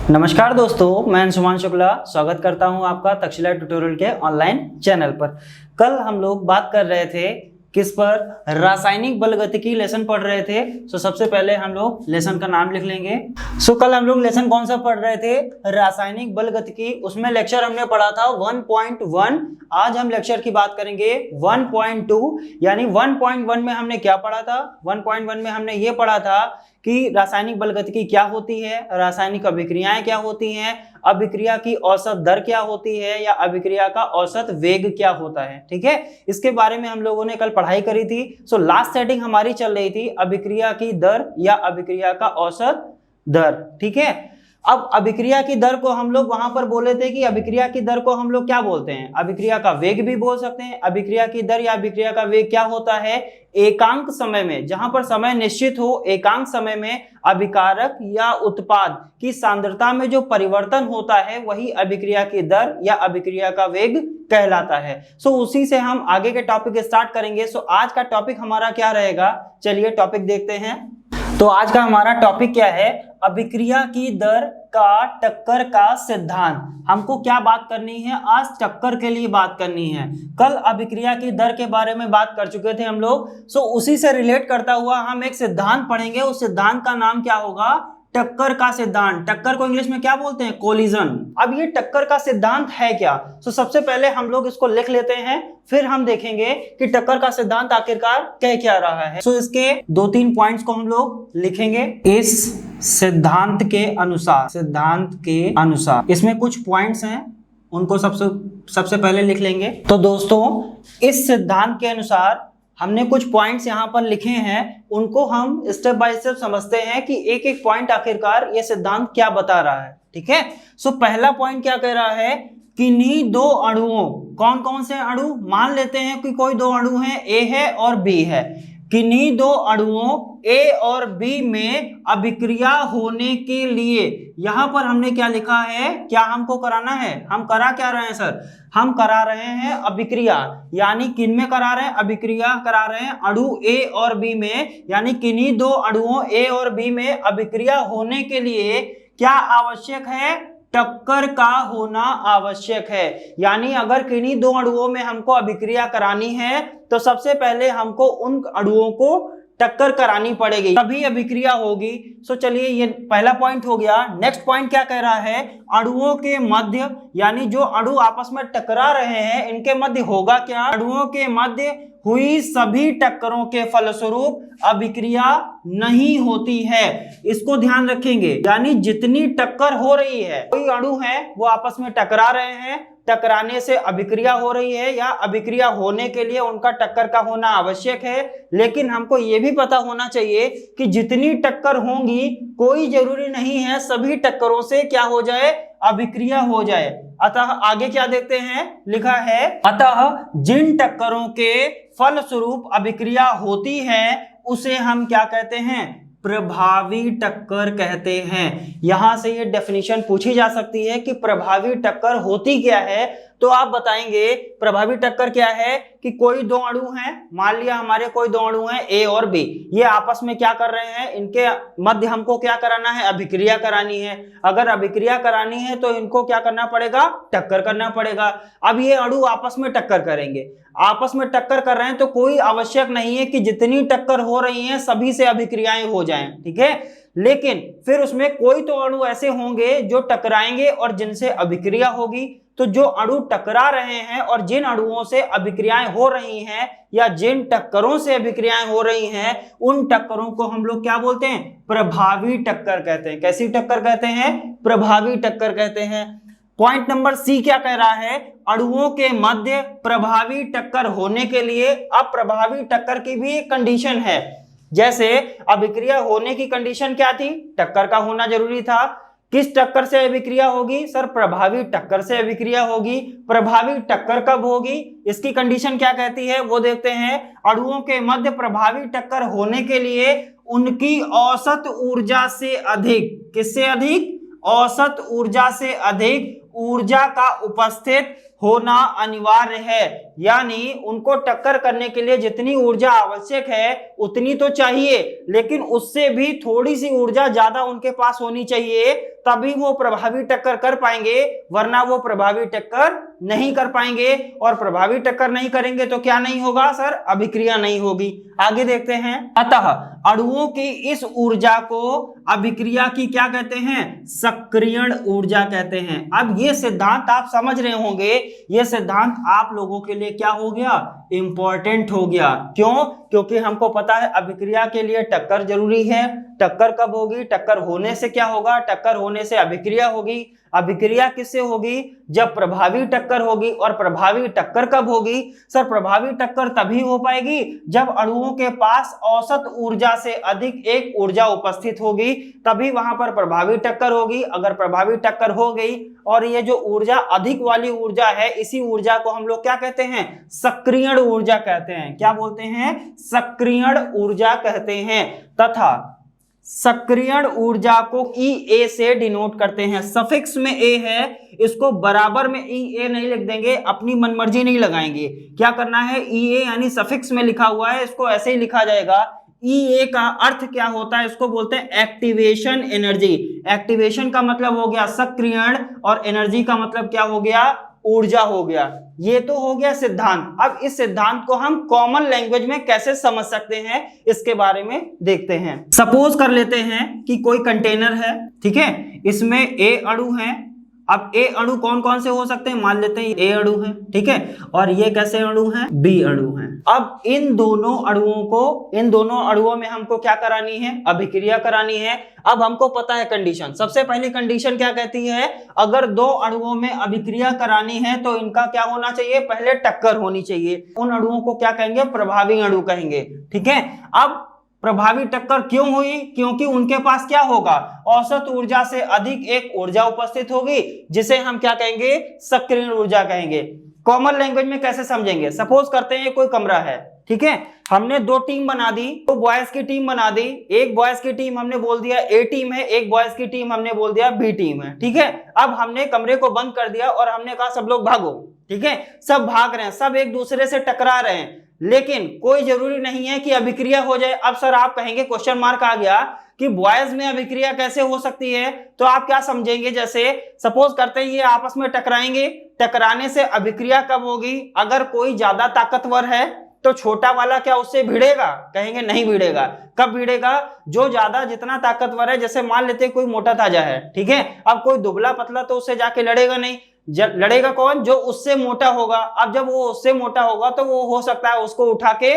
नमस्कार दोस्तों, मैं अंशुमान शुक्ला स्वागत करता हूं आपका तक्षशिला ट्यूटोरियल के ऑनलाइन चैनल पर। कल हम लोग बात कर रहे थे किस पर? रासायनिक बलगतिकी लेसन पढ़ रहे थे। सबसे पहले हम लोग लेसन का नाम लिख लेंगे। कल हम लोग लेसन कौन सा पढ़ रहे थे? रासायनिक बलगतिकी। उसमें लेक्चर हमने पढ़ा था 1.1। आज हम लेक्चर की बात करेंगे 1.2। यानी 1.1 में हमने क्या पढ़ा था? 1.1 में हमने ये पढ़ा था कि रासायनिक बलगतिकी क्या होती है, रासायनिक अभिक्रियाएं क्या होती हैं, अभिक्रिया की औसत दर क्या होती है या अभिक्रिया का औसत वेग क्या होता है। ठीक है, इसके बारे में हम लोगों ने कल पढ़ाई करी थी। लास्ट सेटिंग हमारी चल रही थी अभिक्रिया की दर या अभिक्रिया का औसत दर। ठीक है, अब अभिक्रिया की दर को हम लोग वहां पर बोले थे कि अभिक्रिया की दर को हम लोग क्या बोलते हैं? अभिक्रिया का वेग भी बोल सकते हैं। अभिक्रिया की दर या अभिक्रिया का वेग क्या होता है? एकांक समय में, जहां पर समय निश्चित हो, एकांक समय में अभिकारक या उत्पाद की सांद्रता में जो परिवर्तन होता है वही अभिक्रिया की दर या अभिक्रिया का वेग कहलाता है। उसी से हम आगे के टॉपिक स्टार्ट करेंगे। आज का टॉपिक हमारा क्या रहेगा? चलिए टॉपिक देखते हैं। आज का हमारा टॉपिक क्या है? अभिक्रिया की दर का टक्कर का सिद्धांत। हमको क्या बात करनी है? आज टक्कर के लिए बात करनी है। कल अभिक्रिया की दर के बारे में बात कर चुके थे हम लोग। उसी से रिलेट करता हुआ हम एक सिद्धांत पढ़ेंगे। उस सिद्धांत का नाम क्या होगा? टक्कर का सिद्धांत। टक्कर को इंग्लिश में क्या बोलते हैं? कोलिजन। अब ये टक्कर का सिद्धांत है क्या? सबसे पहले हम लोग इसको लिख लेते हैं, फिर हम देखेंगे कि टक्कर का सिद्धांत आखिरकार कह क्या रहा है। इसके 2-3 पॉइंट्स को हम लोग लिखेंगे। इस सिद्धांत के अनुसार इसमें कुछ पॉइंट्स हैं, उनको सबसे पहले लिख लेंगे। तो दोस्तों, इस सिद्धांत के अनुसार हमने कुछ पॉइंट्स यहाँ पर लिखे हैं, उनको हम स्टेप बाय स्टेप समझते हैं कि एक एक पॉइंट आखिरकार ये सिद्धांत क्या बता रहा है। ठीक है, पहला पॉइंट क्या कह रहा है? किन्हीं दो अणुओं, कौन कौन से अणु? मान लेते हैं कि कोई दो अणु हैं, ए है और बी है। किन्हीं दो अणुओं ए और बी में अभिक्रिया होने के लिए, यहां पर हमने क्या लिखा है? क्या हमको कराना है? हम करा क्या रहे हैं सर? हम करा रहे हैं अभिक्रिया। यानी किन में करा रहे हैं? अभिक्रिया करा रहे हैं अणु ए और बी में। यानी किन्हीं दो अणुओं ए और बी में अभिक्रिया होने के लिए क्या आवश्यक है? टक्कर का होना आवश्यक है। यानी अगर किन्हीं दो अणुओं में हमको अभिक्रिया करानी है तो सबसे पहले हमको उन अणुओं को टक्कर करानी पड़ेगी, तभी अभिक्रिया होगी। चलिए, ये पहला पॉइंट हो गया। नेक्स्ट पॉइंट क्या कह रहा है? अणुओं के मध्य, यानी जो अणु आपस में टकरा रहे हैं इनके मध्य होगा क्या? अणुओं के मध्य हुई सभी टक्करों के फलस्वरूप अभिक्रिया नहीं होती है। इसको ध्यान रखेंगे। यानी जितनी टक्कर हो रही है, कोई अणु है वो आपस में टकरा रहे हैं, टकराने से अभिक्रिया हो रही है या अभिक्रिया होने के लिए उनका टक्कर का होना आवश्यक है। लेकिन हमको ये भी पता होना चाहिए कि जितनी टक्कर होंगी, कोई जरूरी नहीं है सभी टक्करों से क्या हो जाए? अभिक्रिया हो जाए। अतः आगे क्या देखते हैं? लिखा है, अतः जिन टक्करों के फलस्वरूप अभिक्रिया होती है उसे हम क्या कहते हैं? प्रभावी टक्कर कहते हैं। यहां से ये डेफिनेशन पूछी जा सकती है कि प्रभावी टक्कर होती क्या है। तो आप बताएंगे प्रभावी टक्कर क्या है? कि कोई दो अणु हैं, मान लिया हमारे कोई दो अणु हैं ए और बी, ये आपस में क्या कर रहे हैं? इनके मध्य हमको क्या कराना है? अभिक्रिया करानी है। अगर अभिक्रिया करानी है तो इनको क्या करना पड़ेगा? टक्कर करना पड़ेगा। अब ये अणु आपस में टक्कर करेंगे, आपस में टक्कर कर रहे हैं तो कोई आवश्यक नहीं है कि जितनी टक्कर हो रही हैं सभी से अभिक्रियाएं हो जाएं। ठीक है, लेकिन फिर उसमें कोई तो अणु ऐसे होंगे जो टकराएंगे और जिनसे अभिक्रिया होगी। तो जो अणु टकरा रहे हैं और जिन अणुओं से अभिक्रियाएं हो रही हैं या जिन टक्करों से अभिक्रियाएं हो रही हैं, उन टक्करों को हम लोग क्या बोलते हैं? प्रभावी टक्कर कहते हैं। कैसी टक्कर कहते हैं? प्रभावी टक्कर कहते हैं। पॉइंट नंबर सी क्या कह रहा है? अणुओं के मध्य प्रभावी टक्कर होने के लिए अप्रभावी टक्कर की भी एक कंडीशन है। जैसे अभिक्रिया होने की कंडीशन क्या थी? टक्कर का होना जरूरी था। किस टक्कर से अभिक्रिया होगी? सर, प्रभावी टक्कर से अभिक्रिया होगी। प्रभावी टक्कर कब होगी? इसकी कंडीशन क्या कहती है वो देखते हैं। अणुओं के मध्य प्रभावी टक्कर होने के लिए उनकी औसत ऊर्जा से अधिक, किससे अधिक? औसत ऊर्जा से अधिक ऊर्जा का उपस्थित होना अनिवार्य है, यानी उनको टक्कर करने के लिए जितनी ऊर्जा आवश्यक है उतनी तो चाहिए, लेकिन उससे भी थोड़ी सी ऊर्जा ज्यादा उनके पास होनी चाहिए, तभी वो प्रभावी टक्कर कर पाएंगे, वरना वो प्रभावी टक्कर नहीं कर पाएंगे। और प्रभावी टक्कर नहीं करेंगे तो क्या नहीं होगा सर? अभिक्रिया नहीं होगी। आगे देखते हैं। अतः अणुओं की इस ऊर्जा को अभिक्रिया की क्या कहते हैं? सक्रियण ऊर्जा कहते हैं। अब ये सिद्धांत आप समझ रहे होंगे, ये सिद्धांत आप लोगों के लिए क्या हो गया? इंपॉर्टेंट हो गया। क्यों? क्योंकि हमको पता है अभिक्रिया के लिए टक्कर जरूरी है। टक्कर कब होगी? टक्कर होने से क्या होगा? टक्कर होने से अभिक्रिया होगी। अभिक्रिया किससे होगी? जब प्रभावी टक्कर होगी। और प्रभावी टक्कर कब होगी? सर प्रभावी टक्कर तभी हो पाएगी जब अणुओं के पास औसत ऊर्जा से अधिक एक ऊर्जा उपस्थित होगी, तभी वहां पर प्रभावी टक्कर होगी। अगर प्रभावी टक्कर हो गई और ये जो ऊर्जा अधिक वाली ऊर्जा है, इसी ऊर्जा को हम लोग क्या कहते हैं? सक्रियण ऊर्जा कहते हैं। क्या बोलते हैं? सक्रियण ऊर्जा कहते हैं। तथा सक्रियण ऊर्जा को EA से डिनोट करते हैं। सफिक्स में A है, इसको बराबर में EA नहीं लिख देंगे, अपनी मनमर्जी नहीं लगाएंगे। क्या करना है? EA यानी सफिक्स में लिखा हुआ है, इसको ऐसे ही लिखा जाएगा। EA का अर्थ क्या होता है? इसको बोलते हैं एक्टिवेशन एनर्जी। एक्टिवेशन का मतलब हो गया सक्रियण, और एनर्जी का मतलब क्या हो गया? ऊर्जा हो गया। ये तो हो गया सिद्धांत। अब इस सिद्धांत को हम कॉमन लैंग्वेज में कैसे समझ सकते हैं, इसके बारे में देखते हैं। सपोज कर लेते हैं कि कोई कंटेनर है, ठीक है, इसमें A अणु है। अब A अणु कौन कौन से हो सकते हैं? मान लेते हैं A अणु है, ठीक है, और ये कैसे अणु है? B अणु है। अब इन दोनों अणुओं में हमको क्या करानी है? अभिक्रिया करानी है। अब हमको पता है कंडीशन। सबसे पहली कंडीशन क्या कहती है? अगर दो अणुओं में अभिक्रिया करानी है तो इनका क्या होना चाहिए? पहले टक्कर होनी चाहिए। उन अणुओं को क्या कहेंगे? प्रभावी अणु कहेंगे, ठीक है। अब प्रभावी टक्कर क्यों हुई? क्योंकि उनके पास क्या होगा? औसत ऊर्जा से अधिक एक ऊर्जा उपस्थित होगी, जिसे हम क्या कहेंगे? सक्रियण ऊर्जा कहेंगे। कॉमन लैंग्वेज में कैसे समझेंगे? सपोज करते हैं कोई कमरा है, ठीक है, हमने दो टीम बना दी, तो बॉयज की टीम बना दी। एक बॉयज की टीम हमने बोल दिया A टीम है, एक बॉयज की टीम हमने बोल दिया B टीम है, ठीक है। अब हमने कमरे को बंद कर दिया और हमने कहा सब लोग भागो, ठीक है। सब भाग रहे हैं, सब एक दूसरे से टकरा रहे हैं, लेकिन कोई जरूरी नहीं है कि अभिक्रिया हो जाए। अब सर आप कहेंगे क्वेश्चन मार्क आ गया कि बॉयज में अभिक्रिया कैसे हो सकती है? तो आप क्या समझेंगे? जैसे सपोज करते हैं ये आपस में टकराएंगे, टकराने से अभिक्रिया कब होगी? अगर कोई ज्यादा ताकतवर है तो छोटा वाला क्या उससे भिड़ेगा? कहेंगे नहीं भिड़ेगा। कब भिड़ेगा? जो ज्यादा जितना ताकतवर है, जैसे मान लेते कोई मोटा ताजा है, ठीक है, अब कोई दुबला पतला तो उससे जाके लड़ेगा नहीं। लड़ेगा कौन? जो उससे मोटा होगा। अब जब वो उससे मोटा होगा तो वो हो सकता है उसको उठा के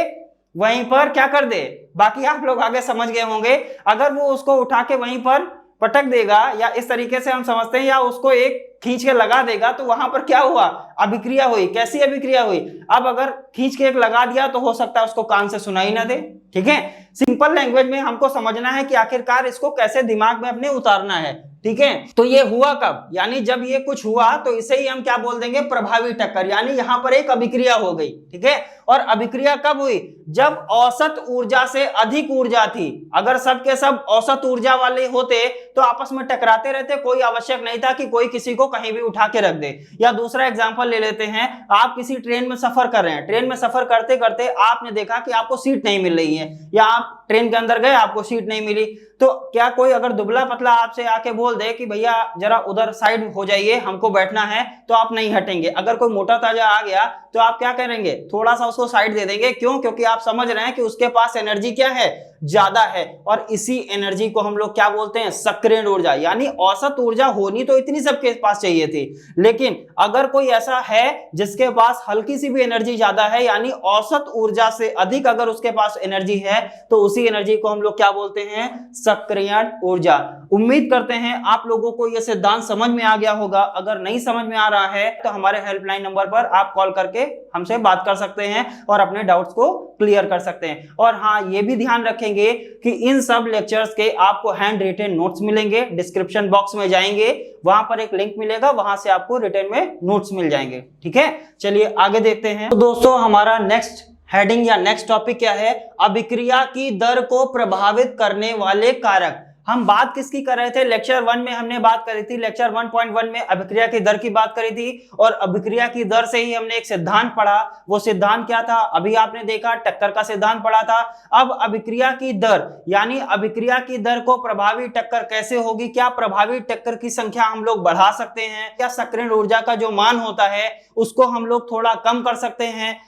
वहीं पर क्या कर दे। बाकी आप लोग आगे समझ गए होंगे। अगर वो उसको उठा के वहीं पर पटक देगा, या इस तरीके से हम समझते हैं, या उसको एक खींच के लगा देगा, तो वहां पर क्या हुआ? अभिक्रिया हुई। कैसी अभिक्रिया हुई? अब अगर खींच के एक लगा दिया तो हो सकता है उसको कान से सुनाई ना दे, ठीक है। सिंपल लैंग्वेज में हमको समझना है कि आखिरकार इसको कैसे दिमाग में अपने उतारना है, ठीक है। तो ये हुआ कब? यानी जब ये कुछ हुआ तो इसे ही हम क्या बोल देंगे? प्रभावी टक्कर। यानी यहां पर एक अभिक्रिया हो गई, ठीक है। और अभिक्रिया कब हुई? जब औसत ऊर्जा से अधिक ऊर्जा थी। अगर सब के सब औसत ऊर्जा वाले होते तो आपस में टकराते रहते, कोई आवश्यक नहीं था कि कोई किसी को कहीं भी उठा के रख दे। या दूसरा एग्जांपल ले लेते हैं, आप किसी ट्रेन में सफर कर रहे हैं, ट्रेन में सफर करते करते आपने देखा कि आपको सीट नहीं मिल रही है, या आप ट्रेन के अंदर गए आपको सीट नहीं मिली, तो क्या कोई अगर दुबला पतला आपसे आके बोल दे कि भैया जरा उधर साइड हो जाइए, हमको बैठना है, तो आप नहीं हटेंगे। अगर कोई मोटा ताजा आ गया तो आप क्या करेंगे? थोड़ा सा उसको साइड दे देंगे। क्यों? क्योंकि आप समझ रहे हैं कि उसके पास एनर्जी क्या है? ज्यादा है। और इसी एनर्जी को हम लोग क्या बोलते हैं? सक्रियण ऊर्जा। यानी औसत ऊर्जा होनी तो इतनी सबके पास चाहिए थी, लेकिन अगर कोई ऐसा है जिसके पास हल्की सी भी एनर्जी ज्यादा है, यानी औसत ऊर्जा से अधिक अगर उसके पास एनर्जी है, तो उसी एनर्जी को हम लोग क्या बोलते हैं? सक्रियण ऊर्जा। उम्मीद करते हैं आप लोगों को यह सिद्धांत समझ में आ गया होगा। अगर नहीं समझ में आ रहा है तो हमारे हेल्पलाइन नंबर पर आप कॉल करके हमसे बात कर सकते हैं और अपने डाउट्स को क्लियर कर सकते हैं। और हाँ, ये भी ध्यान रखेंगे कि इन सब लेक्चर्स के आपको हैंड रिटन नोट्स मिलेंगे। डिस्क्रिप्शन बॉक्स में जाएंगे, वहां पर एक लिंक मिलेगा, वहां से आपको रिटन में नोट्स मिल जाएंगे, ठीक है। चलिए आगे देखते हैं। तो दोस्तों हमारा नेक्स्ट हेडिंग या नेक्स्ट टॉपिक क्या है? अभिक्रिया की दर को प्रभावित करने वाले कारक। हम बात किसकी कर रहे थे, लेक्चर 1 में हमने बात करी थी, लेक्चर 1.1 में अभिक्रिया की दर की बात करी थी और अभिक्रिया की दर से ही हमने एक सिद्धांत पढ़ा। वो सिद्धांत क्या था, अभी आपने देखा टक्कर का सिद्धांत पढ़ा था। अब अभिक्रिया की दर यानी अभिक्रिया की दर को प्रभावी टक्कर कैसे होगी, क्या प्रभावी टक्कर की संख्या हम लोग बढ़ा सकते हैं, क्या सक्रियण ऊर्जा का जो मान होता है उसको हम लोग थोड़ा कम कर सकते हैं,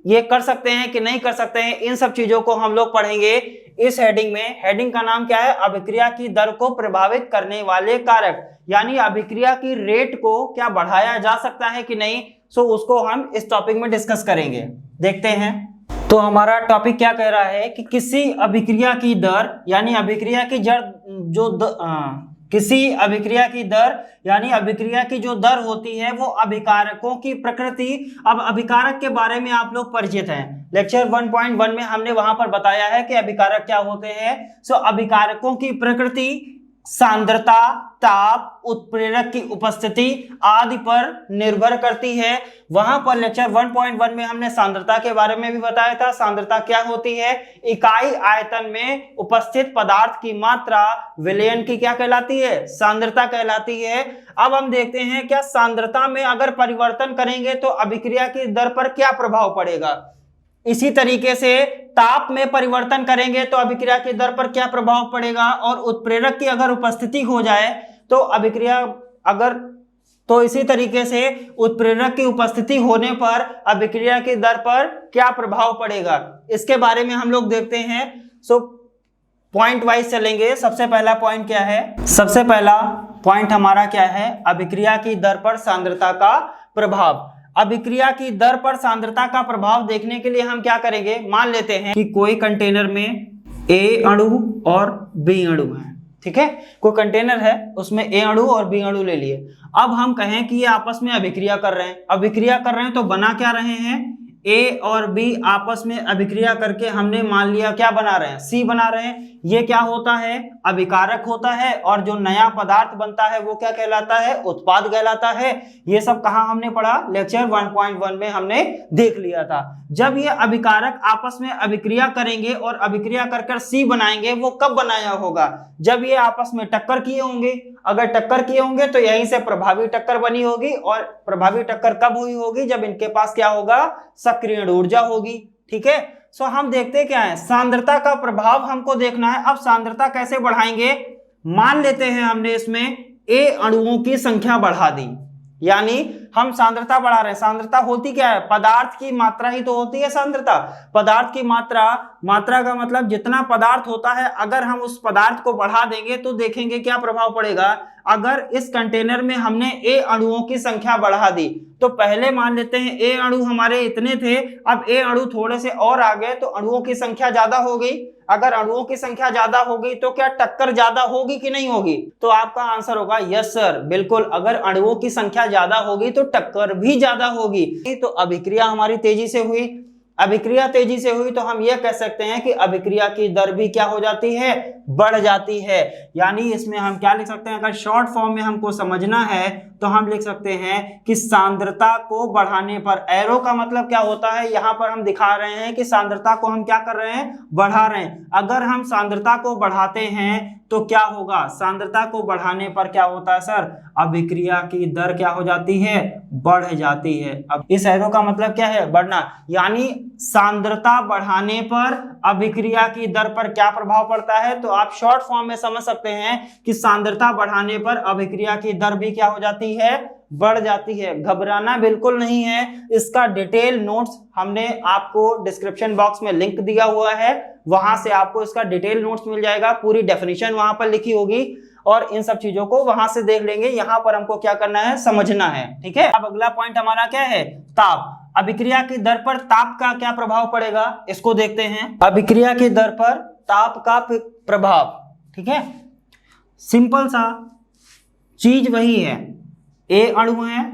ये कर सकते हैं कि नहीं कर सकते हैं, इन सब चीजों को हम लोग पढ़ेंगे इस हेडिंग में। हेडिंग का नाम क्या है, अभिक्रिया की दर को प्रभावित करने वाले कारक, यानी अभिक्रिया की रेट को क्या बढ़ाया जा सकता है कि नहीं, सो उसको हम इस टॉपिक में डिस्कस करेंगे। देखते हैं तो हमारा टॉपिक क्या कह रहा है कि किसी अभिक्रिया की दर यानी अभिक्रिया की किसी अभिक्रिया की दर यानी अभिक्रिया की जो दर होती है वो अभिकारकों की प्रकृति। अब अभिकारक के बारे में आप लोग परिचित हैं, लेक्चर 1.1 में हमने वहां पर बताया है कि अभिकारक क्या होते हैं। सो अभिकारकों की प्रकृति, सांद्रता, ताप, उत्प्रेरक की उपस्थिति आदि पर निर्भर करती है। वहां पर लेक्चर 1.1 में हमने सांद्रता के बारे में भी बताया था। सांद्रता क्या होती है, इकाई आयतन में उपस्थित पदार्थ की मात्रा विलयन की क्या कहलाती है, सांद्रता कहलाती है। अब हम देखते हैं क्या सांद्रता में अगर परिवर्तन करेंगे तो अभिक्रिया की दर पर क्या प्रभाव पड़ेगा। इसी तरीके से ताप में परिवर्तन करेंगे तो अभिक्रिया की दर पर क्या प्रभाव पड़ेगा, और उत्प्रेरक की अगर उपस्थिति हो जाए तो अभिक्रिया तो इसी तरीके से उत्प्रेरक की उपस्थिति होने पर अभिक्रिया की दर पर क्या प्रभाव पड़ेगा, इसके बारे में हम लोग देखते हैं। सो पॉइंट वाइज चलेंगे। सबसे पहला पॉइंट क्या है, सबसे पहला पॉइंट हमारा क्या है, अभिक्रिया की दर पर सांद्रता का प्रभाव। अभिक्रिया की दर पर सांद्रता का प्रभाव देखने के लिए हम क्या करेंगे, मान लेते हैं कि कोई कंटेनर में ए अणु और बी अणु है, ठीक है, कोई कंटेनर है उसमें ए अणु और बी अणु ले लिए। अब हम कहें कि ये आपस में अभिक्रिया कर रहे हैं, अभिक्रिया कर रहे हैं तो बना क्या रहे हैं, ए और बी आपस में अभिक्रिया करके हमने मान लिया क्या बना रहे हैं, सी बना रहे हैं। ये क्या होता है, अभिकारक होता है, और जो नया पदार्थ बनता है वो क्या कहलाता है, उत्पाद कहलाता है। ये सब कहाँ हमने पढ़ा, लेक्चर 1.1 में हमने देख लिया था। जब ये अभिकारक आपस में अभिक्रिया करेंगे और अभिक्रिया कर सी बनाएंगे, वो कब बनाया होगा, जब ये आपस में टक्कर किए होंगे। अगर टक्कर किए होंगे तो यहीं से प्रभावी टक्कर बनी होगी, और प्रभावी टक्कर कब हुई होगी, जब इनके पास क्या होगा, सक्रियण ऊर्जा होगी, ठीक है। सो हम देखते क्या है, सांद्रता का प्रभाव हमको देखना है। अब सांद्रता कैसे बढ़ाएंगे, मान लेते हैं हमने इसमें ए अणुओं की संख्या बढ़ा दी, यानी हम सांद्रता बढ़ा रहे हैं। सांद्रता होती क्या है, पदार्थ की मात्रा ही तो होती है सांद्रता। पदार्थ की मात्रा का मतलब जितना पदार्थ होता है, अगर हम उस पदार्थ को बढ़ा देंगे तो देखेंगे क्या प्रभाव पड़ेगा। अगर इस कंटेनर में हमने ए अणुओं की संख्या बढ़ा दी तो पहले मान लेते हैं ए अणु हमारे इतने थे, अब ए अणु थोड़े से और आ गए तो अणुओं की संख्या ज्यादा हो गई। अगर अणुओं की संख्या ज्यादा होगी तो क्या टक्कर ज्यादा होगी कि नहीं होगी, तो आपका आंसर होगा यस सर, बिल्कुल। अगर अणुओं की संख्या ज्यादा होगी तो टक्कर भी ज्यादा होगी। तो अभिक्रिया हमारी तेजी से हुई, अभिक्रिया तेजी से हुई तो हम यह कह सकते हैं कि अभिक्रिया की दर भी क्या हो जाती है, बढ़ जाती है। यानी इसमें हम क्या लिख सकते हैं, अगर शॉर्ट फॉर्म में हमको समझना है तो हम लिख सकते हैं कि सांद्रता को बढ़ाने पर, एरो का मतलब क्या होता है, यहां पर हम दिखा रहे हैं कि सांद्रता को हम क्या कर रहे हैं, बढ़ा रहे हैं। अगर हम सांद्रता को बढ़ाते हैं तो क्या होगा, सांद्रता को बढ़ाने पर क्या होता है सर, अभिक्रिया की दर क्या हो जाती है, बढ़ जाती है। अब इस एरो का मतलब क्या है, बढ़ना, यानी सांद्रता बढ़ाने पर अभिक्रिया की दर पर क्या प्रभाव पड़ता है। तो आप शॉर्ट फॉर्म में समझ सकते हैं कि सांद्रता बढ़ाने पर अभिक्रिया की दर भी क्या हो जाती है, बढ़ जाती है। घबराना बिल्कुल नहीं है, इसका डिटेल नोट्स हमने आपको डिस्क्रिप्शन बॉक्स में लिंक दिया हुआ है, वहां से आपको इसका डिटेल नोट्स मिल जाएगा, पूरी डेफिनेशन वहां पर लिखी होगी और इन सब चीजों को वहां से देख लेंगे। यहाँ पर हमको क्या करना है, समझना है, ठीक है। अब अगला पॉइंट हमारा क्या है, ताप। अभिक्रिया की दर पर ताप का क्या प्रभाव पड़ेगा, इसको देखते हैं। अभिक्रिया की दर पर ताप का प्रभाव, ठीक है, सिंपल सा चीज वही है, ए अणु है,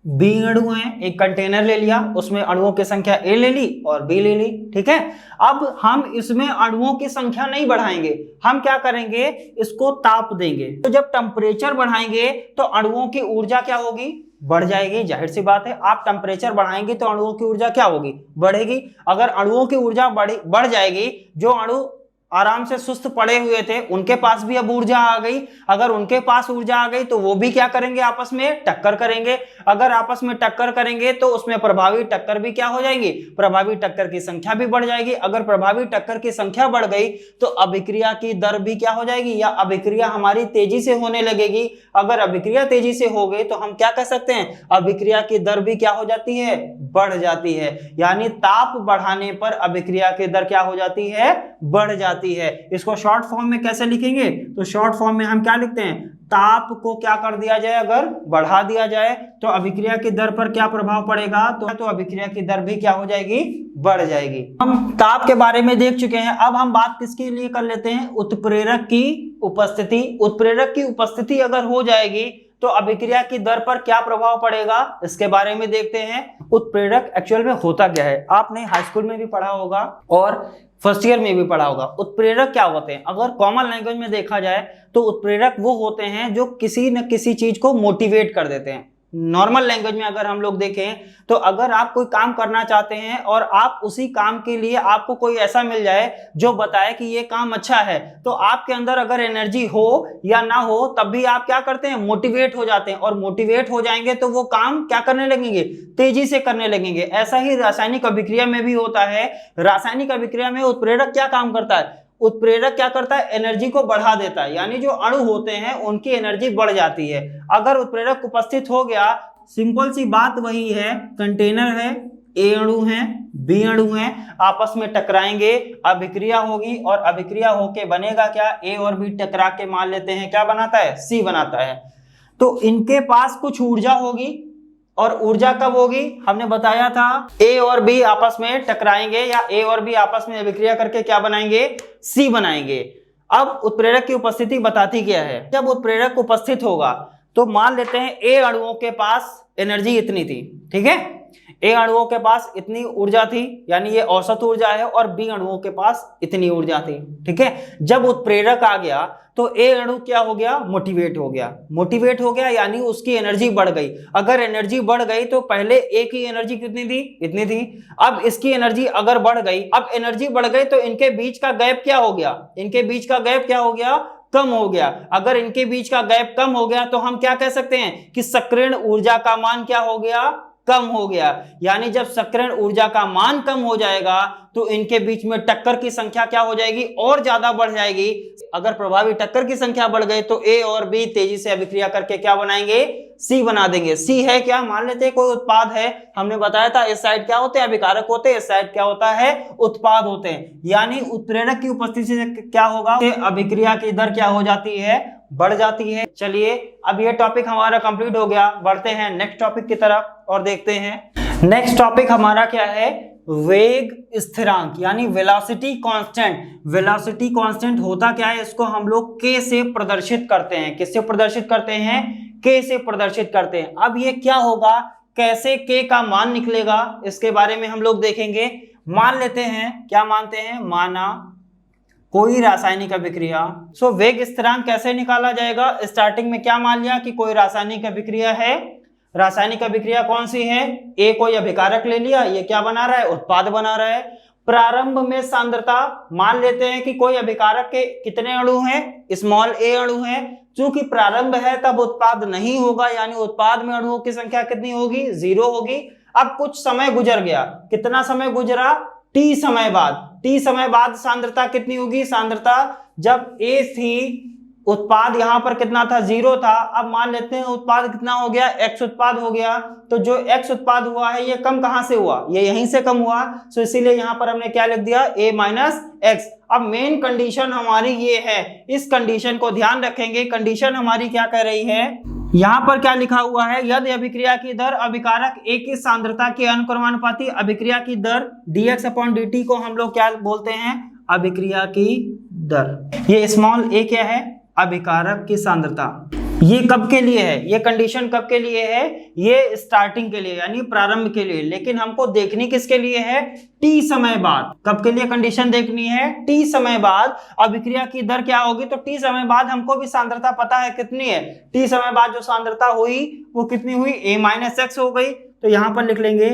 बी अणु है, एक कंटेनर ले लिया, उसमें अणुओं की संख्या ए ले ली और बी ले ली, ठीक है। अब हम इसमें अणुओं की संख्या नहीं बढ़ाएंगे, हम क्या करेंगे, इसको ताप देंगे। तो जब टेम्परेचर बढ़ाएंगे तो अणुओं की ऊर्जा क्या होगी, बढ़ जाएगी। जाहिर सी बात है, आप टेम्परेचर बढ़ाएंगे तो अणुओं की ऊर्जा क्या होगी, बढ़ेगी। अगर अणुओं की ऊर्जा बढ़ जाएगी, जो अणु आराम से सुस्त पड़े हुए थे, उनके पास भी अब ऊर्जा आ गई। अगर उनके पास ऊर्जा आ गई तो वो भी क्या करेंगे, आपस में टक्कर करेंगे। अगर आपस में टक्कर करेंगे तो उसमें प्रभावी टक्कर भी क्या हो जाएगी, प्रभावी टक्कर की संख्या भी बढ़ जाएगी। अगर प्रभावी टक्कर की संख्या बढ़ गई तो अभिक्रिया की दर भी क्या हो जाएगी, या अभिक्रिया हमारी तेजी से होने लगेगी। अगर अभिक्रिया तेजी से हो गई तो हम क्या कह सकते हैं, अभिक्रिया की दर भी क्या हो जाती है, बढ़ जाती है। यानी ताप बढ़ाने पर अभिक्रिया की दर क्या हो जाती है, बढ़ जाती है। इसको शॉर्ट फॉर्म में कैसे लिखेंगे, तो शॉर्ट फॉर्म में हम क्या लिखते हैं, ताप को क्या कर दिया जाए, अगर बढ़ा दिया जाए तो अभिक्रिया की दर पर क्या प्रभाव पड़ेगा, तो अभिक्रिया की दर भी क्या हो जाएगी, बढ़ जाएगी। हम ताप के बारे में देख चुके हैं। अब हम बात किसके लिए कर लेते हैं, उत्प्रेरक की उपस्थिति। उत्प्रेरक की उपस्थिति अगर हो जाएगी तो अभिक्रिया की दर पर क्या प्रभाव पड़ेगा, इसके बारे में देखते हैं। उत्प्रेरक एक्चुअल में होता क्या है, आपने हाई स्कूल में भी पढ़ा होगा और फर्स्ट ईयर में भी पढ़ा होगा। उत्प्रेरक क्या होते हैं, अगर कॉमन लैंग्वेज में देखा जाए तो उत्प्रेरक वो होते हैं जो किसी न किसी चीज को मोटिवेट कर देते हैं। नॉर्मल लैंग्वेज में अगर हम लोग देखें तो अगर आप कोई काम करना चाहते हैं और आप उसी काम के लिए आपको कोई ऐसा मिल जाए जो बताए कि ये काम अच्छा है, तो आपके अंदर अगर एनर्जी हो या ना हो तब भी आप क्या करते हैं, मोटिवेट हो जाते हैं। और मोटिवेट हो जाएंगे तो वो काम क्या करने लगेंगे, तेजी से करने लगेंगे। ऐसा ही रासायनिक अभिक्रिया में भी होता है। रासायनिक अभिक्रिया में उत्प्रेरक क्या काम करता है, उत्प्रेरक क्या करता है, एनर्जी को बढ़ा देता है। यानी जो अणु होते हैं उनकी एनर्जी बढ़ जाती है। अगर उत्प्रेरक उपस्थित हो गया, सिंपल सी बात वही है, कंटेनर है, ए अणु है, बी अणु है, आपस में टकराएंगे, अभिक्रिया होगी और अभिक्रिया होके बनेगा क्या, ए और बी टकरा के मान लेते हैं क्या बनाता है, सी बनाता है। तो इनके पास कुछ ऊर्जा होगी और ऊर्जा कब होगी, हमने बताया था ए और बी आपस में टकराएंगे या ए और बी आपस में अभिक्रिया करके क्या बनाएंगे, सी बनाएंगे। अब उत्प्रेरक की उपस्थिति बताती क्या है, जब उत्प्रेरक उपस्थित होगा तो मान लेते हैं ए अणुओं के पास एनर्जी इतनी थी, ठीक है, ए अणुओं के पास इतनी ऊर्जा थी, यानी ये औसत ऊर्जा है, और बी अणुओं के पास इतनी ऊर्जा थी, ठीक है। जब उत्प्रेरक आ गया तो ए अणु क्या हो गया, मोटिवेट हो गया। मोटिवेट हो गया यानी उसकी एनर्जी बढ़ गई। अगर एनर्जी बढ़ गई तो पहले ए की एनर्जी कितनी थी, इतनी थी, अब इसकी एनर्जी अगर बढ़ गई, अब एनर्जी बढ़ गई तो इनके बीच का गैप क्या हो गया, इनके बीच का गैप क्या हो गया, कम हो गया। अगर इनके बीच का गैप कम हो गया तो हम क्या कह सकते हैं कि सक्रिय ऊर्जा का मान क्या हो गया, कम हो गया। यानी जब सक्रिय ऊर्जा का मान कम हो जाएगा तो इनके बीच में टक्कर की संख्या क्या हो जाएगी, और ज्यादा बढ़ जाएगी। अगर प्रभावी टक्कर की संख्या बढ़ गई तो ए और बी तेजी से अभिक्रिया करके क्या बनाएंगे, सी बना देंगे। सी है क्या, मान लेते हैं कोई उत्पाद है, हमने बताया था इस साइड क्या होते हैं, अभिकारक होते हैं, इस साइड क्या होता है, उत्पाद होते हैं। यानी उत्प्रेरक की उपस्थिति से क्या होगा, अभिक्रिया की दर क्या हो जाती है, बढ़ जाती है। चलिए अब ये टॉपिक हमारा कंप्लीट हो गया, बढ़ते हैं नेक्स्ट टॉपिक की तरफ और देखते हैं। नेक्स्ट टॉपिक हमारा क्या है, वेग स्थिरांक यानी वेलोसिटी कांस्टेंट। वेलोसिटी कांस्टेंट होता क्या है, इसको हम लोग के से प्रदर्शित करते हैं। किससे प्रदर्शित करते हैं, के से प्रदर्शित करते हैं। अब ये क्या होगा, कैसे के का मान निकलेगा, इसके बारे में हम लोग देखेंगे। मान लेते हैं, क्या मानते हैं, माना कोई रासायनिक अभिक्रिया। वेग स्थिरांक कैसे निकाला जाएगा, स्टार्टिंग में क्या मान लिया कि कोई रासायनिक अभिक्रिया है। रासायनिक अभिक्रिया कौन सी है, ए कोई अभिकारक ले लिया, ये क्या बना रहा है, उत्पाद बना रहा है। प्रारंभ में सांद्रता मान लेते हैं कि कोई अभिकारक के कितने अणु हैं, स्मॉल ए अणु हैं। चूंकि प्रारंभ है तब उत्पाद नहीं होगा, यानी उत्पाद में अणुओं की संख्या कितनी होगी, 0 होगी। अब कुछ समय गुजर गया, कितना समय गुजरा, टी समय बाद। टी समय बाद सांद्रता कितनी होगी, सांद्रता जब ए थी, उत्पाद यहां पर कितना था, 0 था। अब मान लेते हैं उत्पाद कितना हो गया, x उत्पाद हो गया। तो जो x उत्पाद हुआ है ये कम कहां से हुआ, ये यहीं से कम हुआ। सो इसीलिए यहां पर हमने क्या लिख दिया, a माइनस एक्स। अब मेन कंडीशन हमारी ये है, इस कंडीशन को ध्यान रखेंगे। कंडीशन हमारी क्या कह रही है, यहां पर क्या लिखा हुआ है, यदि अभिक्रिया की दर अभिकारक A की सांद्रता के अनुक्रमानुपाती अभिक्रिया की दर dx/dt को हम लोग क्या बोलते हैं, अभिक्रिया की दर। ये स्मॉल a क्या है, अभिकारक की सांद्रता। ये कब के लिए है, ये कंडीशन कब के लिए है, ये स्टार्टिंग के लिए यानी प्रारंभ के लिए। लेकिन हमको देखनी किसके लिए है, टी समय बाद। कब के लिए कंडीशन देखनी है, टी समय बाद अभिक्रिया की दर क्या होगी। तो टी समय बाद हमको भी सांद्रता पता है कितनी है, टी समय बाद जो सांद्रता हुई वो कितनी हुई, a माइनस एक्स हो गई। तो यहां पर लिख लेंगे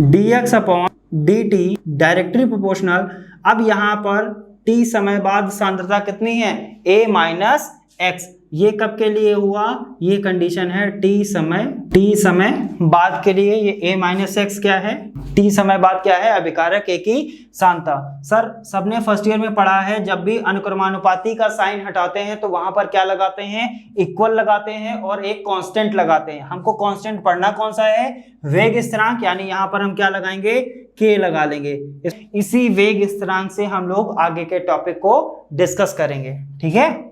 dx/dt डायरेक्टली प्रोपोर्शनल। अब यहां पर t समय बाद सांद्रता कितनी है, a माइनस एक्स। ये कब के लिए हुआ, ये कंडीशन है t समय बाद के लिए। ये a माइनस एक्स क्या है, t समय बाद क्या है, अभिकारक a की सांद्रता। सर सबने फर्स्ट ईयर में पढ़ा है, जब भी अनुक्रमानुपाती का साइन हटाते हैं तो वहां पर क्या लगाते हैं, इक्वल लगाते हैं और एक कांस्टेंट लगाते हैं। हमको कांस्टेंट पढ़ना कौन सा है, वेग स्थिरांक, यानी यहाँ पर हम क्या लगाएंगे, k लगा लेंगे। इसी वेग स्थिरांक से हम लोग आगे के टॉपिक को डिस्कस करेंगे, ठीक है।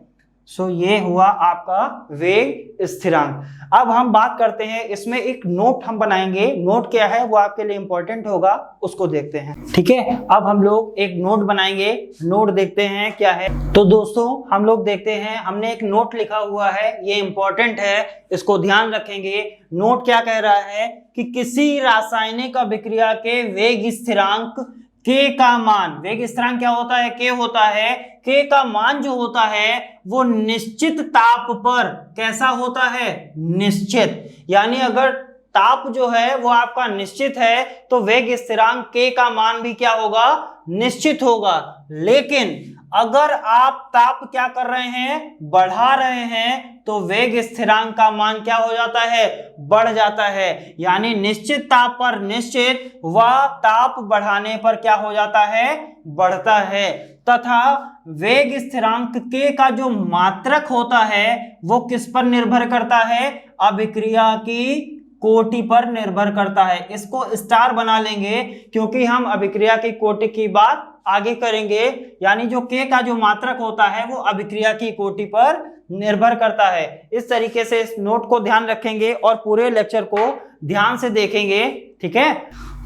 सो ये हुआ आपका वेग स्थिरांक। अब हम बात करते हैं, इसमें एक नोट हम बनाएंगे। नोट क्या है वो आपके लिए इंपॉर्टेंट होगा, उसको देखते हैं, ठीक है। अब हम लोग एक नोट बनाएंगे, नोट देखते हैं क्या है। तो दोस्तों हम लोग देखते हैं, हमने एक नोट लिखा हुआ है, ये इंपॉर्टेंट है, इसको ध्यान रखेंगे। नोट क्या कह रहा है कि किसी रासायनिक अभिक्रिया के वेग स्थिरांक k का मान, वेग स्थिरांक क्या होता है, k होता है, k का मान जो होता है वो निश्चित ताप पर कैसा होता है, निश्चित। यानी अगर ताप जो है वो आपका निश्चित है तो वेग स्थिरांक k का मान भी क्या होगा, निश्चित होगा। लेकिन अगर आप ताप क्या कर रहे हैं, बढ़ा रहे हैं, तो वेग स्थिरांक का मान क्या हो जाता है, बढ़ जाता है। यानी निश्चित ताप पर निश्चित, व ताप बढ़ाने पर क्या हो जाता है, बढ़ता है। तथा वेग स्थिरांक k का जो मात्रक होता है वो किस पर निर्भर करता है, अभिक्रिया की कोटि पर निर्भर करता है। इसको स्टार बना लेंगे क्योंकि हम अभिक्रिया की कोटि की बात आगे करेंगे। यानी जो k का जो मात्रक होता है वो अभिक्रिया की कोटि पर निर्भर करता है। इस तरीके से इस नोट को ध्यान रखेंगे और पूरे लेक्चर को ध्यान से देखेंगे, ठीक है।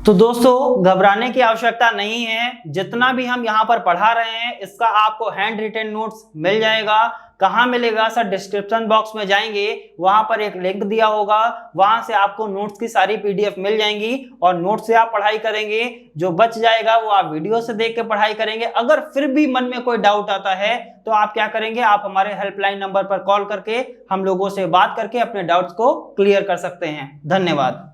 तो दोस्तों घबराने की आवश्यकता नहीं है, जितना भी हम यहाँ पर पढ़ा रहे हैं इसका आपको हैंड रिटन नोट्स मिल जाएगा। कहाँ मिलेगा सर, डिस्क्रिप्शन बॉक्स में जाएंगे, वहां पर एक लिंक दिया होगा, वहां से आपको नोट्स की सारी पीडीएफ मिल जाएंगी और नोट्स से आप पढ़ाई करेंगे। जो बच जाएगा वो आप वीडियो से देख के पढ़ाई करेंगे। अगर फिर भी मन में कोई डाउट आता है तो आप क्या करेंगे, आप हमारे हेल्पलाइन नंबर पर कॉल करके हम लोगों से बात करके अपने डाउट्स को क्लियर कर सकते हैं। धन्यवाद।